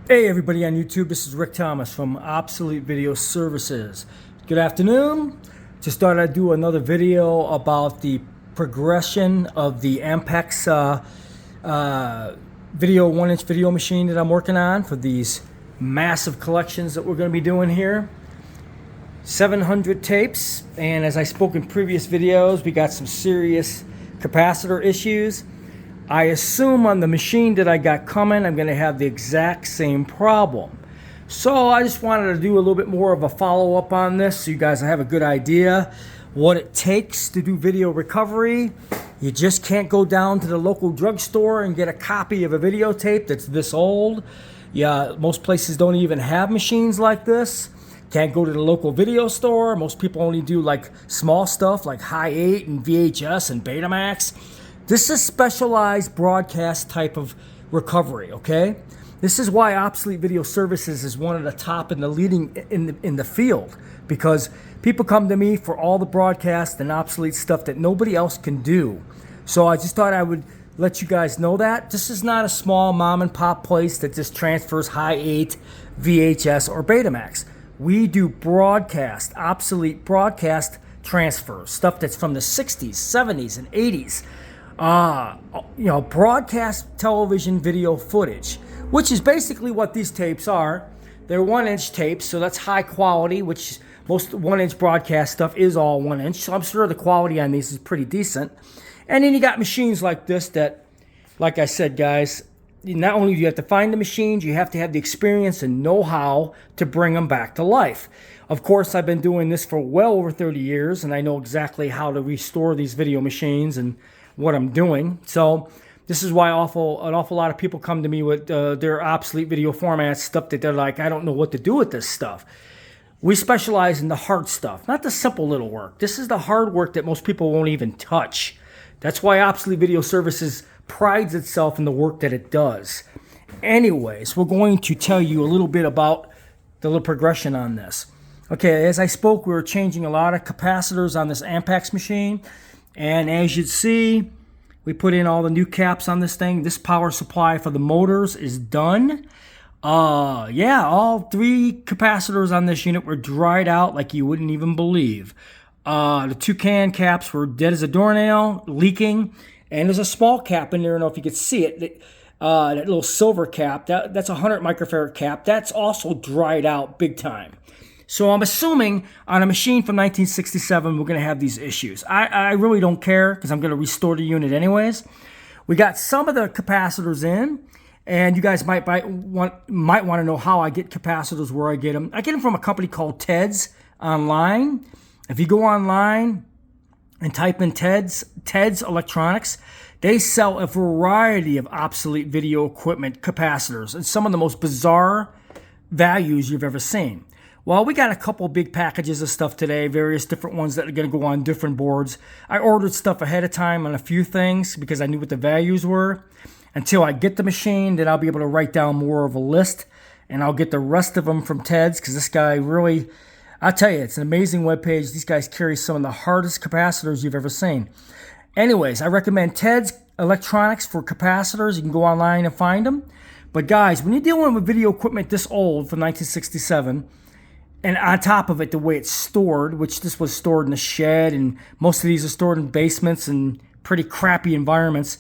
Hey everybody on YouTube, this is Rick Thomas from Obsolete Video Services. Good afternoon. Just thought I'd do another video about the progression of the Ampex video 1-inch video machine that I'm working on for these massive collections that we're going to be doing here. 700 tapes, and as I spoke in previous videos, we got some serious capacitor issues. I assume on the machine that I got coming, I'm going to have the exact same problem. So I just wanted to do a little bit more of a follow-up on this so you guys have a good idea what it takes to do video recovery. You just can't go down to the local drugstore and get a copy of a videotape that's this old. Yeah, most places don't even have machines like this. Can't go to the local video store. Most people only do like small stuff like High 8 and VHS and Betamax. This is specialized broadcast type of recovery, okay? This is why Obsolete Video Services is one of the top and the leading in the field, because people come to me for all the broadcast and obsolete stuff that nobody else can do. So I just thought I would let you guys know that. This is not a small mom and pop place that just transfers High 8, VHS, or Betamax. We do broadcast, obsolete broadcast transfers, stuff that's from the 60s, 70s, and 80s. Broadcast television video footage, which is basically what these tapes are. They're 1-inch tapes, so that's high quality, which most 1-inch broadcast stuff is all 1-inch. So I'm sure the quality on these is pretty decent. And then you got machines like this that, like I said, guys, not only do you have to find the machines, you have to have the experience and know-how to bring them back to life. Of course, I've been doing this for well over 30 years, and I know exactly how to restore these video machines and what I'm doing. So this is why an awful lot of people come to me with their obsolete video formats, stuff that they're like, I don't know what to do with this stuff. We specialize in the hard stuff, not the simple little work. This is the hard work that most people won't even touch. That's why Obsolete Video Services prides itself in the work that it does. Anyways, we're going to tell you a little bit about the little progression on this. Okay, as I spoke, we were changing a lot of capacitors on this Ampex machine. And as you see, we put in all the new caps on this thing. This power supply for the motors is done. All 3 capacitors on this unit were dried out like you wouldn't even believe. The 2 can caps were dead as a doornail, leaking. And there's a small cap in there. I don't know if you could see it. That little silver cap, that's a 100 microfarad cap. That's also dried out big time. So I'm assuming on a machine from 1967, we're going to have these issues. I really don't care because I'm going to restore the unit anyways. We got some of the capacitors in, and you guys might want to know how I get capacitors, where I get them. I get them from a company called Ted's online. If you go online and type in Ted's Electronics, they sell a variety of obsolete video equipment capacitors and some of the most bizarre values you've ever seen. Well, we got a couple big packages of stuff today, various different ones that are going to go on different boards. I ordered stuff ahead of time on a few things because I knew what the values were. Until I get the machine, then I'll be able to write down more of a list, and I'll get the rest of them from Ted's, because this guy really, I'll tell you, it's an amazing webpage. These guys carry some of the hardest capacitors you've ever seen. Anyways, I recommend Ted's Electronics for capacitors. You can go online and find them. But guys, when you're dealing with video equipment this old from 1967, and on top of it, the way it's stored, which this was stored in a shed, and most of these are stored in basements and pretty crappy environments,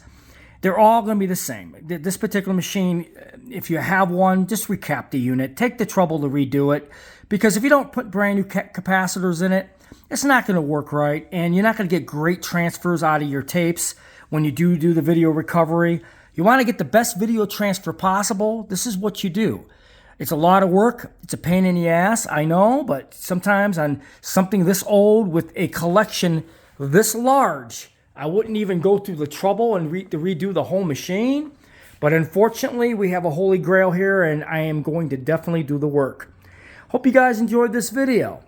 they're all going to be the same. This particular machine, if you have one, just recap the unit. Take the trouble to redo it, because if you don't put brand new capacitors in it, it's not going to work right, and you're not going to get great transfers out of your tapes when you do the video recovery. You want to get the best video transfer possible. This is what you do. It's a lot of work. It's a pain in the ass, I know, but sometimes on something this old with a collection this large, I wouldn't even go through the trouble and to redo the whole machine. But unfortunately, we have a holy grail here, and I am going to definitely do the work. Hope you guys enjoyed this video.